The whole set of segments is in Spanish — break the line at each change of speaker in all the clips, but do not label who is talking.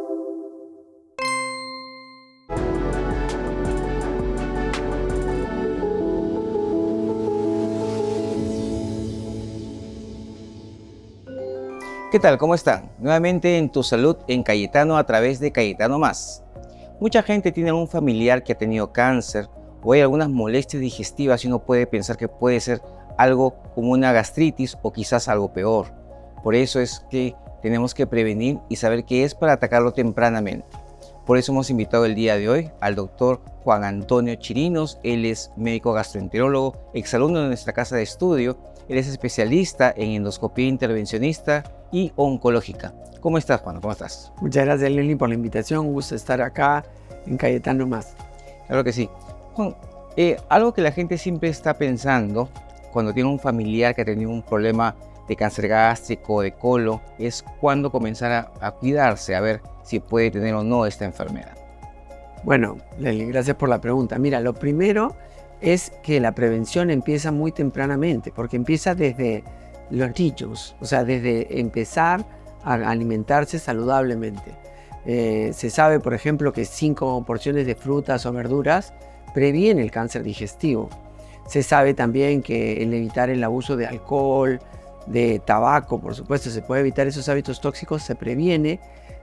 ¿Qué tal? ¿Cómo están? Nuevamente en Tu Salud en Cayetano a través de Cayetano Más. Mucha gente tiene algún familiar que ha tenido cáncer o hay algunas molestias digestivas y uno puede pensar que puede ser algo como una gastritis o quizás algo peor. Por eso es que tenemos que prevenir y saber qué es para atacarlo tempranamente. Por eso hemos invitado el día de hoy al doctor Juan Antonio Chirinos. Él es médico gastroenterólogo, exalumno de nuestra casa de estudio. Él es especialista en endoscopía intervencionista y oncológica. ¿Cómo estás, Juan? ¿Cómo estás?
Muchas gracias, Lenny, por la invitación. Un gusto estar acá en Cayetano Más.
Claro que sí. Juan, algo que la gente siempre está pensando cuando tiene un familiar que ha tenido un problema de cáncer gástrico o de colon es cuándo comenzar a cuidarse, a ver si puede tener o no esta enfermedad.
Bueno, Lenny, gracias por la pregunta. Mira, lo primero es que la prevención empieza muy tempranamente, porque empieza desde los niños, o sea, desde empezar a alimentarse saludablemente. Se sabe, por ejemplo, que 5 porciones de frutas o verduras previene el cáncer digestivo. Se sabe también que el evitar el abuso de alcohol, de tabaco, por supuesto, se puede evitar esos hábitos tóxicos, se previene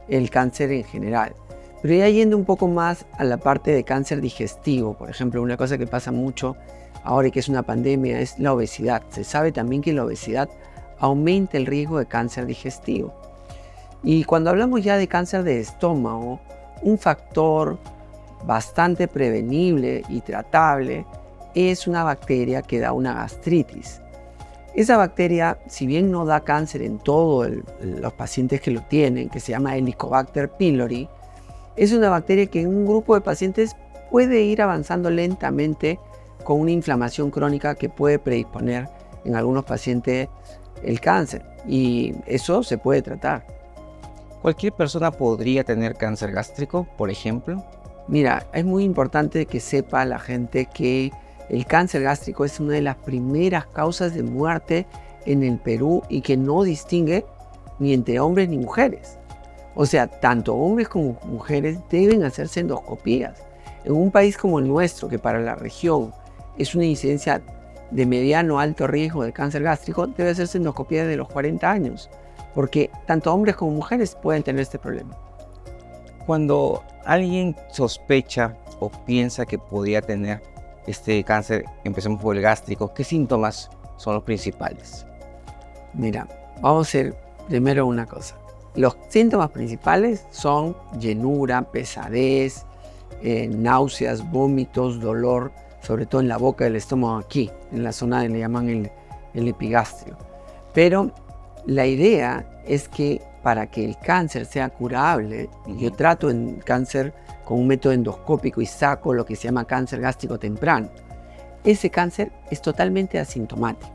el cáncer en general. Pero ya yendo un poco más a la parte de cáncer digestivo, por ejemplo, una cosa que pasa mucho ahora y que es una pandemia es la obesidad. Se sabe también que la obesidad aumenta el riesgo de cáncer digestivo. Y cuando hablamos ya de cáncer de estómago, un factor bastante prevenible y tratable es una bacteria que da una gastritis. Esa bacteria, si bien no da cáncer en todos los pacientes que lo tienen, que se llama Helicobacter pylori, es una bacteria que en un grupo de pacientes puede ir avanzando lentamente con una inflamación crónica que puede predisponer en algunos pacientes el cáncer, y eso se puede tratar.
¿Cualquier persona podría tener cáncer gástrico, por ejemplo?
Mira, es muy importante que sepa la gente que el cáncer gástrico es una de las primeras causas de muerte en el Perú y que no distingue ni entre hombres ni mujeres. O sea, tanto hombres como mujeres deben hacerse endoscopías. En un país como el nuestro, que para la región es una incidencia de mediano a alto riesgo de cáncer gástrico, debe hacerse endoscopía desde los 40 años, porque tanto hombres como mujeres pueden tener este problema.
Cuando alguien sospecha o piensa que podría tener este cáncer, empecemos por el gástrico, ¿qué síntomas son los principales?
Mira, vamos a hacer primero una cosa. Los síntomas principales son llenura, pesadez, náuseas, vómitos, dolor, sobre todo en la boca del estómago aquí, en la zona que le llaman el epigastrio. Pero la idea es que para que el cáncer sea curable, yo trato en cáncer con un método endoscópico y saco lo que se llama cáncer gástrico temprano. Ese cáncer es totalmente asintomático.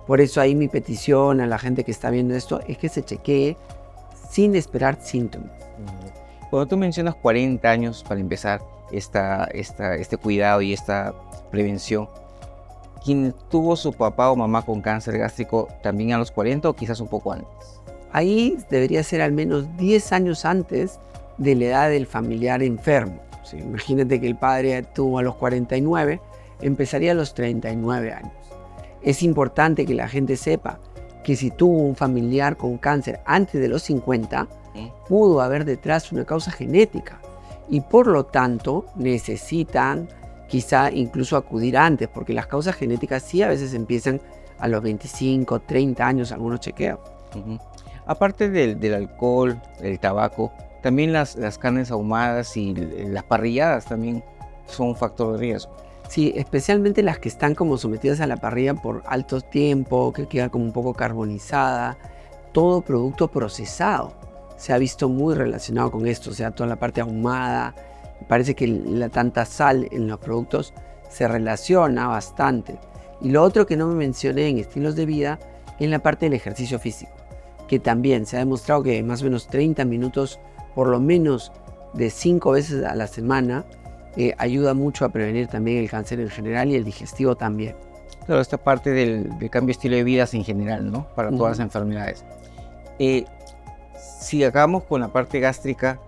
Por eso ahí mi petición a la gente que está viendo esto es que se chequee sin esperar síntomas.
Cuando tú mencionas 40 años para empezar este cuidado y esta prevención, ¿quién tuvo su papá o mamá con cáncer gástrico también a los 40 o quizás un poco antes?
Ahí debería ser al menos 10 años antes de la edad del familiar enfermo. Sí, imagínate que el padre tuvo a los 49, empezaría a los 39 años. Es importante que la gente sepa que si tuvo un familiar con cáncer antes de los 50, pudo haber detrás una causa genética y por lo tanto necesitan quizá incluso acudir antes, porque las causas genéticas sí a veces empiezan a los 25, 30 años, algunos chequeos.
Aparte del alcohol, el tabaco, también las carnes ahumadas y las parrilladas también son un factor de riesgo.
Sí, especialmente las que están como sometidas a la parrilla por alto tiempo, que queda como un poco carbonizada. Todo producto procesado se ha visto muy relacionado con esto, o sea, toda la parte ahumada. Parece que la tanta sal en los productos se relaciona bastante. Y lo otro que no me mencioné en estilos de vida es la parte del ejercicio físico, que también se ha demostrado que más o menos 30 minutos, por lo menos de 5 veces a la semana, ayuda mucho a prevenir también el cáncer en general y el digestivo también.
Claro, esta parte del cambio de estilo de vida en general, ¿no? Para todas las enfermedades. Si acabamos con la parte gástrica,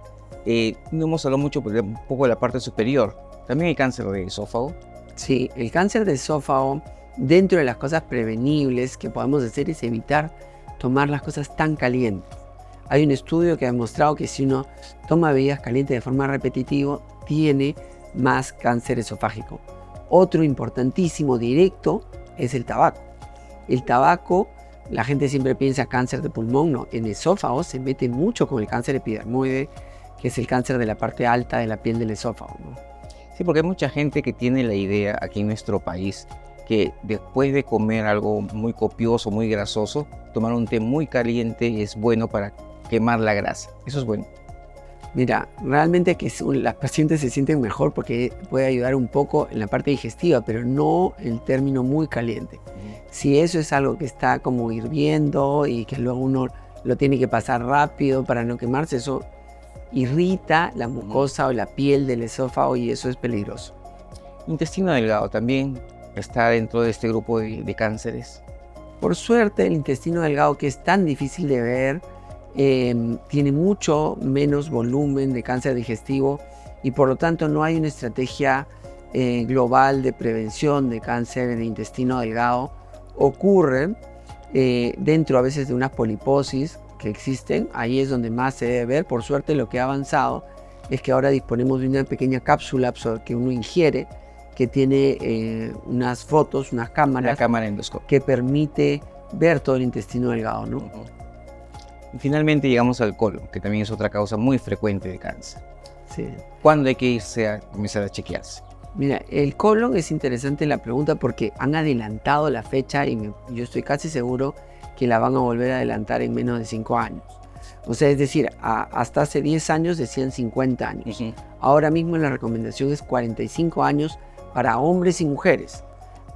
No hemos hablado mucho, pero un poco de la parte superior. También hay cáncer de esófago.
Sí, el cáncer de esófago, dentro de las cosas prevenibles que podemos hacer es evitar tomar las cosas tan calientes. Hay un estudio que ha demostrado que si uno toma bebidas calientes de forma repetitiva, tiene más cáncer esofágico. Otro importantísimo directo es el tabaco. El tabaco, la gente siempre piensa cáncer de pulmón, no, en esófago se mete mucho con el cáncer epidermoide, que es el cáncer de la parte alta de la piel del esófago, ¿no?
Sí, porque hay mucha gente que tiene la idea aquí en nuestro país que después de comer algo muy copioso, muy grasoso, tomar un té muy caliente es bueno para quemar la grasa. Eso es bueno.
Mira, realmente que las pacientes se sienten mejor porque puede ayudar un poco en la parte digestiva, pero no el término muy caliente. Si eso es algo que está como hirviendo y que luego uno lo tiene que pasar rápido para no quemarse, eso irrita la mucosa o la piel del esófago y eso es peligroso.
Intestino delgado también está dentro de este grupo de cánceres.
Por suerte, el intestino delgado, que es tan difícil de ver, tiene mucho menos volumen de cáncer digestivo y por lo tanto no hay una estrategia global de prevención de cáncer de intestino delgado. Ocurre dentro a veces de unas poliposis que existen, ahí es donde más se debe ver. Por suerte lo que ha avanzado es que ahora disponemos de una pequeña cápsula que uno ingiere que tiene unas fotos, unas cámaras,
La cámara endoscópica,
que permite ver todo el intestino delgado, ¿no?
Y finalmente llegamos al colon, que también es otra causa muy frecuente de cáncer.
Sí.
¿Cuándo hay que irse a comenzar a chequearse?
Mira, el colon es interesante la pregunta porque han adelantado la fecha y yo estoy casi seguro que la van a volver a adelantar en menos de 5 años. O sea, es decir, hasta hace 10 años decían 50 años. Ahora mismo la recomendación es 45 años para hombres y mujeres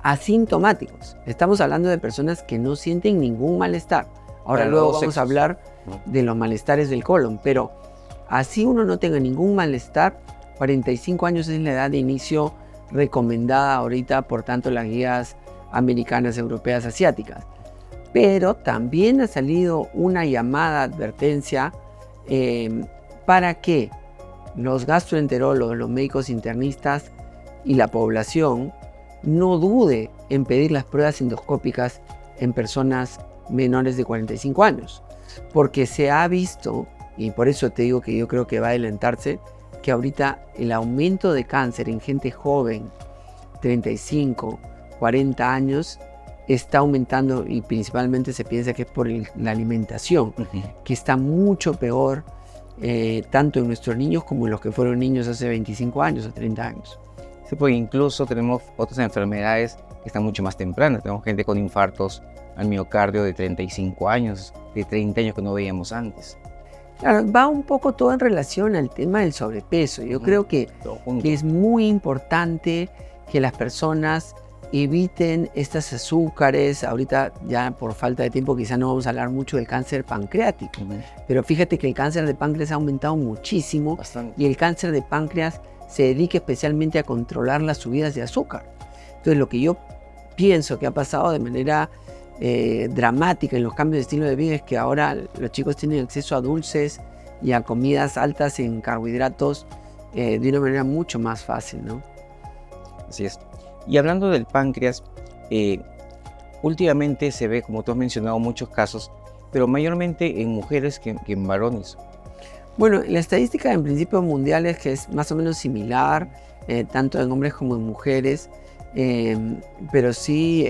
asintomáticos. Estamos hablando de personas que no sienten ningún malestar. Ahora luego vamos a hablar de los malestares del colon, pero así uno no tenga ningún malestar, 45 años es la edad de inicio recomendada ahorita por tanto las guías americanas, europeas, asiáticas. Pero también ha salido una llamada advertencia para que los gastroenterólogos, los médicos internistas y la población no dude en pedir las pruebas endoscópicas en personas menores de 45 años. Porque se ha visto, y por eso te digo que yo creo que va a adelantarse, que ahorita el aumento de cáncer en gente joven, 35, 40 años, está aumentando y principalmente se piensa que es por la alimentación, que está mucho peor tanto en nuestros niños como en los que fueron niños hace 25 años o 30 años.
Sí, porque incluso tenemos otras enfermedades que están mucho más tempranas. Tenemos gente con infartos al miocardio de 35 años, de 30 años que no veíamos antes.
Claro, va un poco todo en relación al tema del sobrepeso. Yo creo que es muy importante que las personas eviten estos azúcares. Ahorita ya por falta de tiempo quizá no vamos a hablar mucho del cáncer pancreático, pero fíjate que el cáncer de páncreas ha aumentado muchísimo. Bastante. Y el cáncer de páncreas se dedica especialmente a controlar las subidas de azúcar. Entonces lo que yo pienso que ha pasado de manera dramática en los cambios de estilo de vida es que ahora los chicos tienen acceso a dulces y a comidas altas en carbohidratos de una manera mucho más fácil, ¿no?
Así es. Y hablando del páncreas, últimamente se ve, como tú has mencionado, muchos casos, pero mayormente en mujeres que en varones.
Bueno, la estadística en principio mundial es que es más o menos similar, tanto en hombres como en mujeres. Pero sí,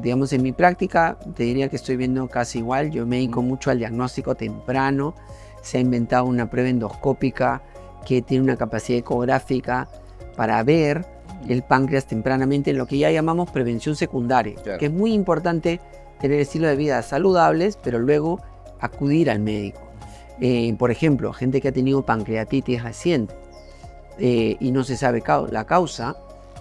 digamos, en mi práctica te diría que estoy viendo casi igual. Yo me dedico mucho al diagnóstico temprano. Se ha inventado una prueba endoscópica que tiene una capacidad ecográfica para ver el páncreas tempranamente, en lo que ya llamamos prevención secundaria, claro, que es muy importante tener estilo de vida saludables, pero luego acudir al médico. Por ejemplo, gente que ha tenido pancreatitis reciente y no se sabe la causa,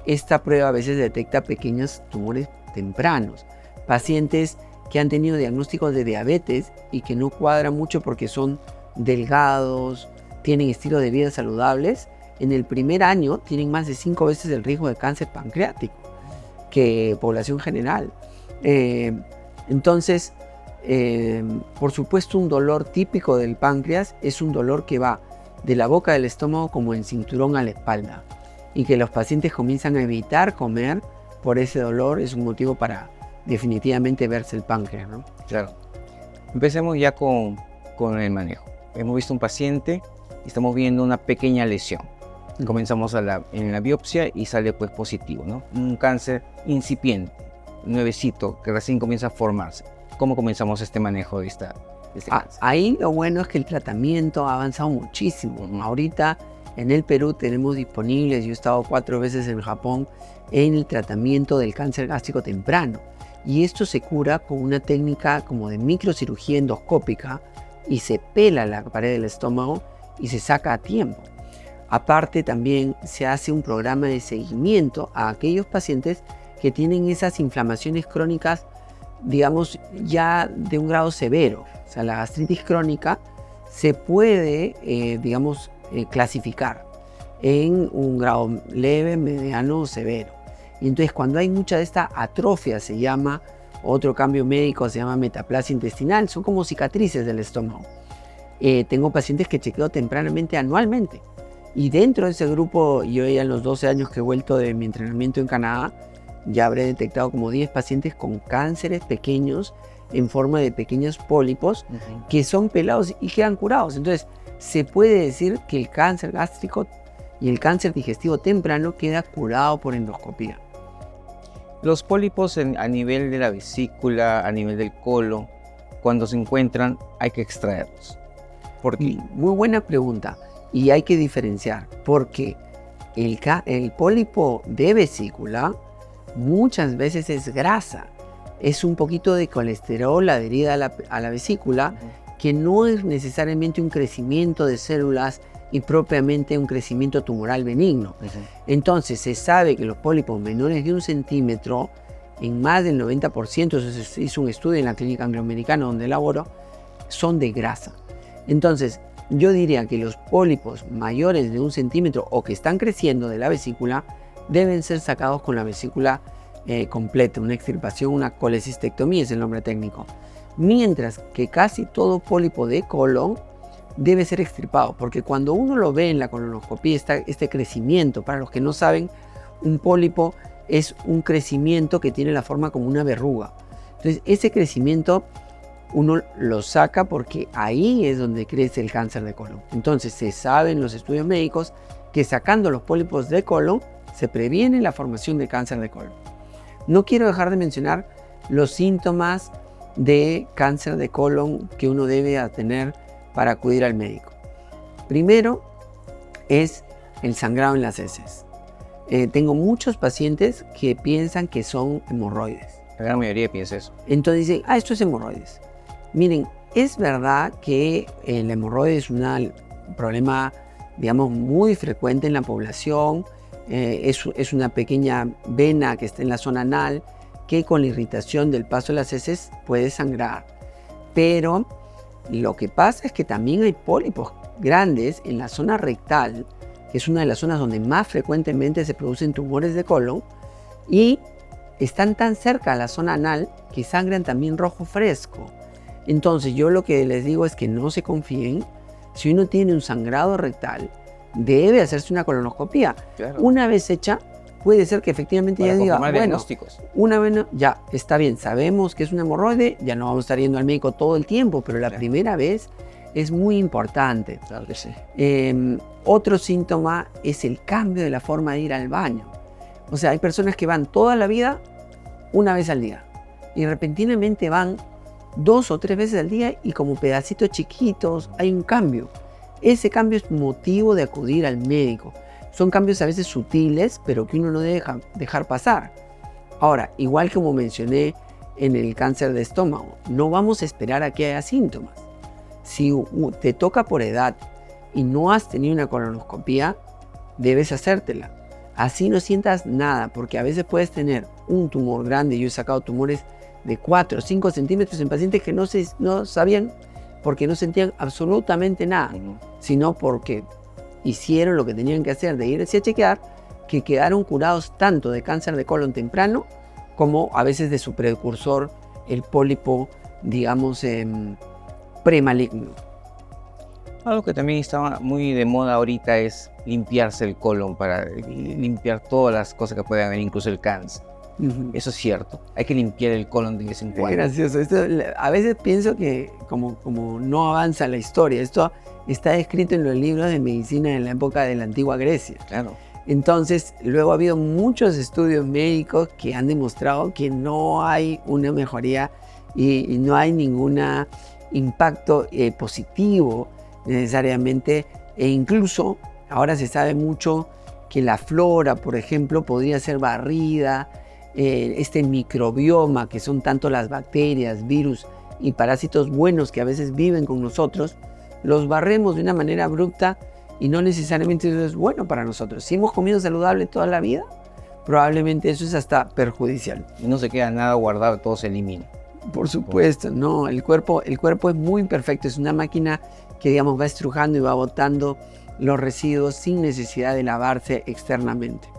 esta prueba a veces detecta pequeños tumores tempranos. Pacientes que han tenido diagnósticos de diabetes y que no cuadran mucho porque son delgados, tienen estilos de vida saludables, en el primer año tienen más de 5 veces el riesgo de cáncer pancreático que población general. Entonces, por supuesto, un dolor típico del páncreas es un dolor que va de la boca del estómago como en cinturón a la espalda, y que los pacientes comienzan a evitar comer por ese dolor, es un motivo para definitivamente verse el páncreas, ¿no?
Claro. Empecemos ya con el manejo. Hemos visto un paciente y estamos viendo una pequeña lesión. Comenzamos en la biopsia y sale pues positivo, ¿no? Un cáncer incipiente, nuevecito, que recién comienza a formarse. ¿Cómo comenzamos este manejo de este cáncer?
Ahí lo bueno es que el tratamiento ha avanzado muchísimo. Ahorita en el Perú tenemos disponibles, yo he estado 4 veces en Japón, en el tratamiento del cáncer gástrico temprano. Y esto se cura con una técnica como de microcirugía endoscópica y se pela la pared del estómago y se saca a tiempo. Aparte también se hace un programa de seguimiento a aquellos pacientes que tienen esas inflamaciones crónicas, digamos, ya de un grado severo. O sea, la gastritis crónica se puede, clasificar en un grado leve, mediano o severo. Y entonces cuando hay mucha de esta atrofia, se llama, otro cambio médico se llama metaplasia intestinal, son como cicatrices del estómago. Tengo pacientes que chequeo tempranamente anualmente. Y dentro de ese grupo, yo ya en los 12 años que he vuelto de mi entrenamiento en Canadá, ya habré detectado como 10 pacientes con cánceres pequeños en forma de pequeños pólipos que son pelados y quedan curados. Entonces, se puede decir que el cáncer gástrico y el cáncer digestivo temprano queda curado por endoscopía.
Los pólipos a nivel de la vesícula, a nivel del colon, cuando se encuentran, hay que extraerlos. ¿Por qué?
Muy buena pregunta. Y hay que diferenciar, porque el pólipo de vesícula muchas veces es grasa, es un poquito de colesterol adherida a la vesícula, que no es necesariamente un crecimiento de células y propiamente un crecimiento tumoral benigno. Entonces se sabe que los pólipos menores de 1 centímetro, en más del 90%, eso se hizo un estudio en la clínica angloamericana donde laboro, son de grasa. Entonces, yo diría que los pólipos mayores de 1 centímetro o que están creciendo de la vesícula deben ser sacados con la vesícula completa, una extirpación, una colecistectomía es el nombre técnico. Mientras que casi todo pólipo de colon debe ser extirpado, porque cuando uno lo ve en la colonoscopía, este crecimiento, para los que no saben, un pólipo es un crecimiento que tiene la forma como una verruga. Entonces, ese crecimiento uno lo saca porque ahí es donde crece el cáncer de colon. Entonces se sabe en los estudios médicos que sacando los pólipos de colon se previene la formación de cáncer de colon. No quiero dejar de mencionar los síntomas de cáncer de colon que uno debe tener para acudir al médico. Primero es el sangrado en las heces. Tengo muchos pacientes que piensan que son hemorroides.
La gran mayoría piensa eso.
Entonces dicen, esto es hemorroides. Miren, es verdad que el hemorroide es un problema, digamos, muy frecuente en la población. Es una pequeña vena que está en la zona anal que con la irritación del paso de las heces puede sangrar. Pero lo que pasa es que también hay pólipos grandes en la zona rectal, que es una de las zonas donde más frecuentemente se producen tumores de colon, y están tan cerca a la zona anal que sangran también rojo fresco. Entonces yo lo que les digo es que no se confíen. Si uno tiene un sangrado rectal, debe hacerse una colonoscopía. Claro. Una vez hecha, puede ser que efectivamente ya diga, bueno, una vez ya está bien, sabemos que es un hemorroide, ya no vamos a estar yendo al médico todo el tiempo, pero la primera vez es muy importante.
Claro que sí.
Otro síntoma es el cambio de la forma de ir al baño. O sea, hay personas que van toda la vida una vez al día y repentinamente van 2 o 3 veces al día y como pedacitos chiquitos hay un cambio. Ese cambio es motivo de acudir al médico. Son cambios a veces sutiles, pero que uno no debe dejar pasar. Ahora, igual como mencioné en el cáncer de estómago, no vamos a esperar a que haya síntomas. Si te toca por edad y no has tenido una colonoscopía, debes hacértela. Así no sientas nada, porque a veces puedes tener un tumor grande. Yo he sacado tumores de 4 o 5 centímetros en pacientes que no sabían, porque no sentían absolutamente nada, sino porque hicieron lo que tenían que hacer de irse a chequear, que quedaron curados tanto de cáncer de colon temprano como a veces de su precursor, el pólipo, digamos, premaligno.
Algo que también está muy de moda ahorita es limpiarse el colon para limpiar todas las cosas que pueden haber, incluso el cáncer. Eso es cierto, hay que limpiar el colon de vez en cuando.
Es gracioso. A veces pienso que como no avanza la historia, esto está escrito en los libros de medicina en la época de la antigua Grecia.
Claro.
Entonces, luego ha habido muchos estudios médicos que han demostrado que no hay una mejoría y no hay ningún impacto positivo necesariamente. E incluso ahora se sabe mucho que la flora, por ejemplo, podría ser barrida. Este microbioma, que son tanto las bacterias, virus y parásitos buenos que a veces viven con nosotros, los barremos de una manera abrupta y no necesariamente eso es bueno para nosotros. Si hemos comido saludable toda la vida, probablemente eso es hasta perjudicial.
Y no se queda nada guardado, todo se elimina.
Por supuesto, no, el cuerpo es muy imperfecto, es una máquina que, digamos, va estrujando y va botando los residuos sin necesidad de lavarse externamente.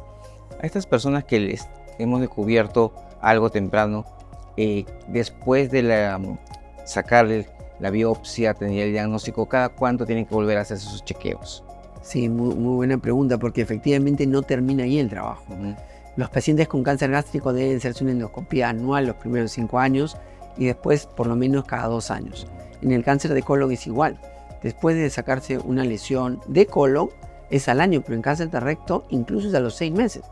A estas personas que les hemos descubierto algo temprano, después de sacarle la biopsia, tener el diagnóstico, ¿cada cuánto tienen que volver a hacer esos chequeos?
Sí, muy buena pregunta, porque efectivamente no termina ahí el trabajo. Los pacientes con cáncer gástrico deben hacerse una endoscopia anual los primeros 5 años y después por lo menos cada 2 años. En el cáncer de colon es igual. Después de sacarse una lesión de colon es al año, pero en cáncer de recto incluso es a los 6 meses,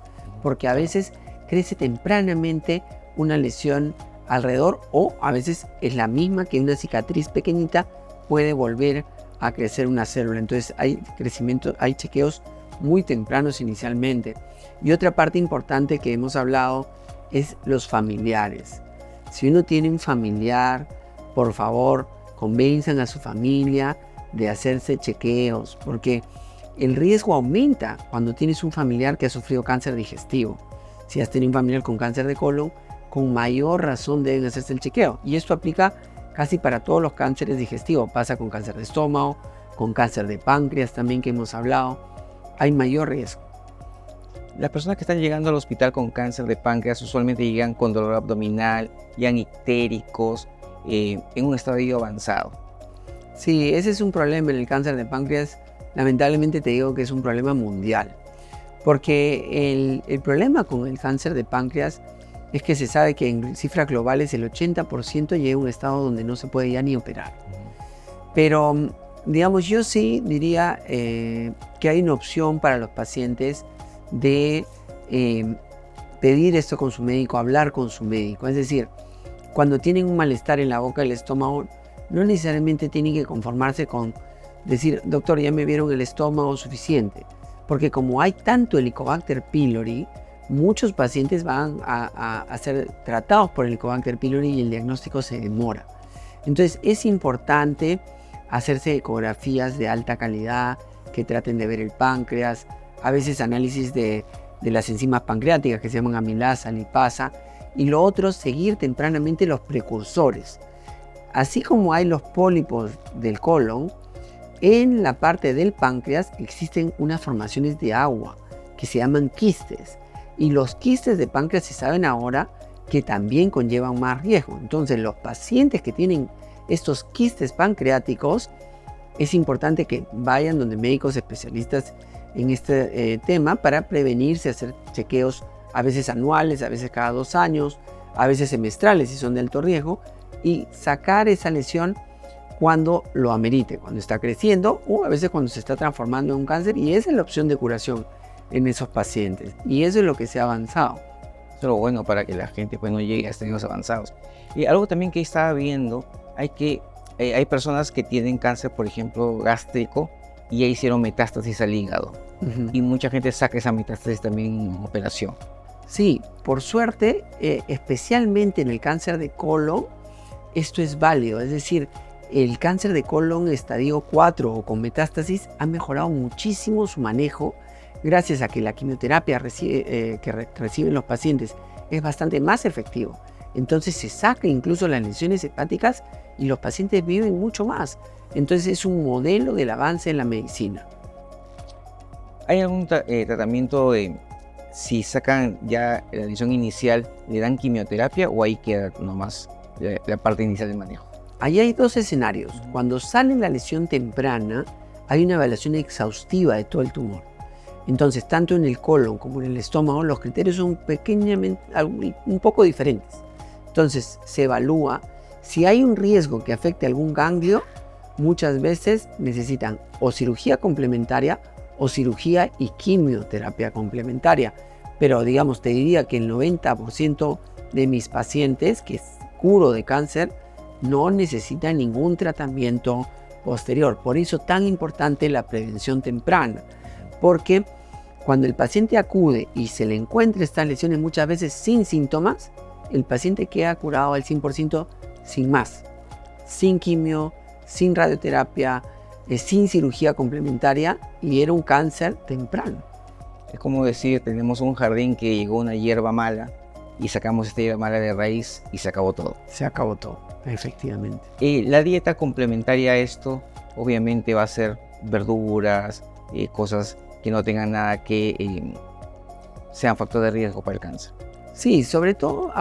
porque a veces crece tempranamente una lesión alrededor o a veces es la misma que una cicatriz pequeñita puede volver a crecer una célula. Entonces hay crecimiento, hay chequeos muy tempranos inicialmente. Y otra parte importante que hemos hablado es los familiares. Si uno tiene un familiar, por favor, convenzan a su familia de hacerse chequeos, porque el riesgo aumenta cuando tienes un familiar que ha sufrido cáncer digestivo. Si has tenido un familiar con cáncer de colon, con mayor razón deben hacerse el chequeo. Y esto aplica casi para todos los cánceres digestivos. Pasa con cáncer de estómago, con cáncer de páncreas también que hemos hablado. Hay mayor riesgo.
Las personas que están llegando al hospital con cáncer de páncreas usualmente llegan con dolor abdominal, llegan ictéricos, en un estadio avanzado.
Sí, ese es un problema en el cáncer de páncreas. Lamentablemente te digo que es un problema mundial. Porque el problema con el cáncer de páncreas es que se sabe que en cifras globales el 80% llega a un estado donde no se puede ya ni operar. Pero, digamos, yo sí diría que hay una opción para los pacientes de pedir esto con su médico, hablar con su médico. Es decir, cuando tienen un malestar en la boca del estómago, no necesariamente tienen que conformarse con decir, doctor, ya me vieron el estómago suficiente. Porque como hay tanto Helicobacter pylori, muchos pacientes van a ser tratados por Helicobacter pylori y el diagnóstico se demora. Entonces es importante hacerse ecografías de alta calidad que traten de ver el páncreas, a veces análisis de las enzimas pancreáticas que se llaman amilasa, lipasa, y lo otro, seguir tempranamente los precursores. Así como hay los pólipos del colon, en la parte del páncreas existen unas formaciones de agua que se llaman quistes. Y los quistes de páncreas se saben ahora que también conllevan más riesgo. Entonces, los pacientes que tienen estos quistes pancreáticos, es importante que vayan donde médicos especialistas en este tema para prevenirse, hacer chequeos a veces anuales, a veces cada 2 años, a veces semestrales si son de alto riesgo, y sacar esa lesión cuando lo amerite, cuando está creciendo o a veces cuando se está transformando en un cáncer, y esa es la opción de curación en esos pacientes, y eso es lo que se ha avanzado.
Eso es lo bueno para que la gente pues, no llegue a estadios avanzados. Y algo también que estaba viendo, hay personas que tienen cáncer, por ejemplo, gástrico, y ya hicieron metástasis al hígado. Y mucha gente saca esa metástasis también en operación.
Sí, por suerte, especialmente en el cáncer de colon, esto es válido. Es decir, el cáncer de colon estadio 4 o con metástasis ha mejorado muchísimo su manejo gracias a que la quimioterapia que reciben los pacientes es bastante más efectivo. Entonces se saca incluso las lesiones hepáticas y los pacientes viven mucho más. Entonces es un modelo del avance en la medicina.
¿Hay algún tratamiento de si sacan ya la lesión inicial, le dan quimioterapia o ahí queda nomás la parte inicial del manejo?
Ahí hay 2 escenarios. Cuando sale la lesión temprana, hay una evaluación exhaustiva de todo el tumor. Entonces, tanto en el colon como en el estómago, los criterios son pequeñamente, un poco diferentes. Entonces, se evalúa si hay un riesgo que afecte algún ganglio. Muchas veces necesitan o cirugía complementaria o cirugía y quimioterapia complementaria. Pero digamos, te diría que el 90% de mis pacientes que curo de cáncer no necesitan ningún tratamiento posterior. Por eso tan importante la prevención temprana. Porque cuando el paciente acude y se le encuentra estas lesiones muchas veces sin síntomas, el paciente queda curado al 100% sin más, sin quimio, sin radioterapia, sin cirugía complementaria, y era un cáncer temprano.
Es como decir, tenemos un jardín que llegó una hierba mala y sacamos esta hierba mala de raíz y se acabó todo.
Se acabó todo, efectivamente.
La dieta complementaria a esto obviamente va a ser verduras, cosas que no tengan nada que sean factor de riesgo para el cáncer.
Sí, sobre todo,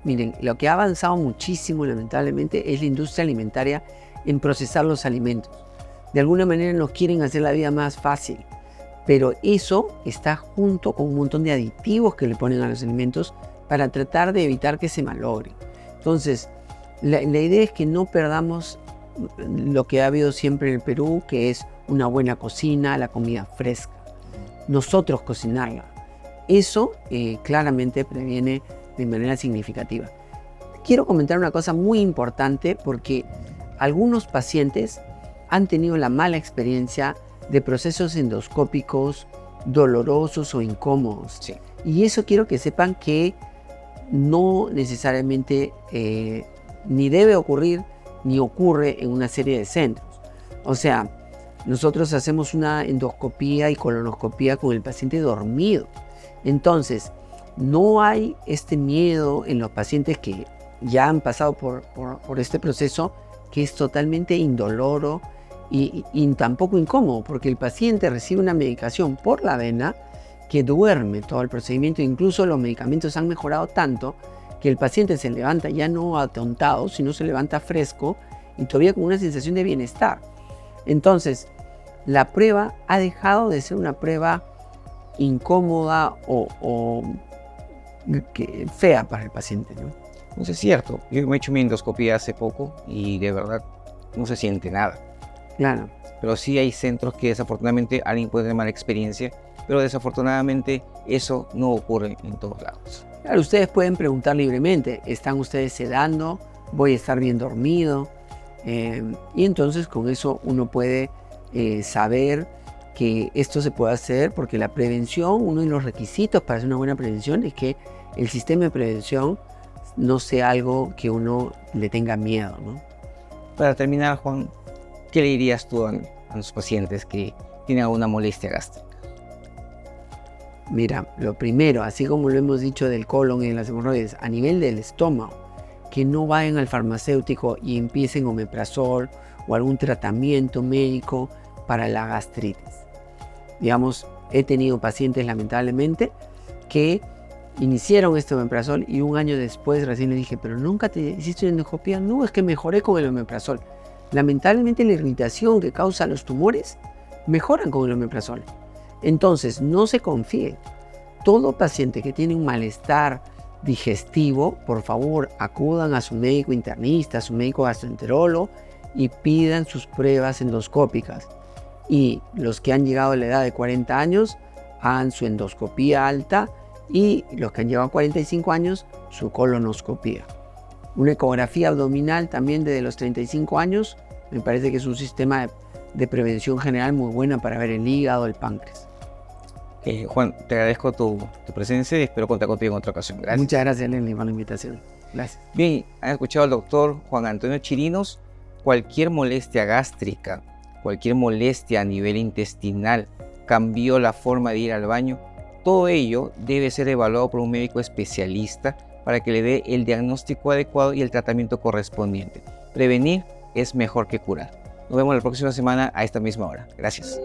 miren, lo que ha avanzado muchísimo lamentablemente es la industria alimentaria en procesar los alimentos. De alguna manera nos quieren hacer la vida más fácil, pero eso está junto con un montón de aditivos que le ponen a los alimentos para tratar de evitar que se malogren. Entonces, la idea es que no perdamos lo que ha habido siempre en el Perú, que es una buena cocina, la comida fresca. Nosotros cocinarla. Eso claramente previene de manera significativa. Quiero comentar una cosa muy importante porque algunos pacientes han tenido la mala experiencia de procesos endoscópicos dolorosos o incómodos.
Sí.
Y eso quiero que sepan que no necesariamente ni debe ocurrir ni ocurre en una serie de centros. O sea, nosotros hacemos una endoscopía y colonoscopía con el paciente dormido. Entonces, no hay este miedo en los pacientes que ya han pasado por este proceso, que es totalmente indoloro y tampoco incómodo, porque el paciente recibe una medicación por la vena que duerme todo el procedimiento. Incluso los medicamentos han mejorado tanto que el paciente se levanta ya no atontado, sino se levanta fresco y todavía con una sensación de bienestar. Entonces, la prueba ha dejado de ser una prueba incómoda o fea para el paciente, ¿no?
No es cierto. Yo me he hecho mi endoscopía hace poco y de verdad no se siente nada.
Claro.
Pero sí hay centros que desafortunadamente alguien puede tener mala experiencia, pero desafortunadamente eso no ocurre en todos lados.
Claro, ustedes pueden preguntar libremente, ¿están ustedes sedando? ¿Voy a estar bien dormido? Y entonces con eso uno puede saber que esto se puede hacer, porque la prevención, uno de los requisitos para hacer una buena prevención es que el sistema de prevención no sea algo que uno le tenga miedo, ¿no?
Para terminar, Juan, ¿qué le dirías tú a los pacientes que tienen alguna molestia gástrica?
Mira, lo primero, así como lo hemos dicho del colon y de las hemorroides, a nivel del estómago, que no vayan al farmacéutico y empiecen omeprazol o algún tratamiento médico para la gastritis. Digamos, he tenido pacientes lamentablemente que iniciaron este omeprazol y un año después recién le dije, pero nunca te hiciste una endoscopía. No, es que mejoré con el omeprazol. Lamentablemente la irritación que causa los tumores mejoran con el omeprazol. Entonces, no se confíen. Todo paciente que tiene un malestar digestivo, por favor, acudan a su médico internista, a su médico gastroenterólogo y pidan sus pruebas endoscópicas. Y los que han llegado a la edad de 40 años, hagan su endoscopía alta, y los que han llegado a 45 años, su colonoscopía. Una ecografía abdominal también desde los 35 años, me parece que es un sistema de prevención general muy buena para ver el hígado, el páncreas.
Juan, te agradezco tu presencia y espero contar contigo en otra ocasión. Gracias.
Muchas gracias, Lenny, por la invitación. Gracias.
Bien, han escuchado al doctor Juan Antonio Chirinos. Cualquier molestia gástrica, cualquier molestia a nivel intestinal, cambió la forma de ir al baño, todo ello debe ser evaluado por un médico especialista para que le dé el diagnóstico adecuado y el tratamiento correspondiente. Prevenir es mejor que curar. Nos vemos la próxima semana a esta misma hora. Gracias.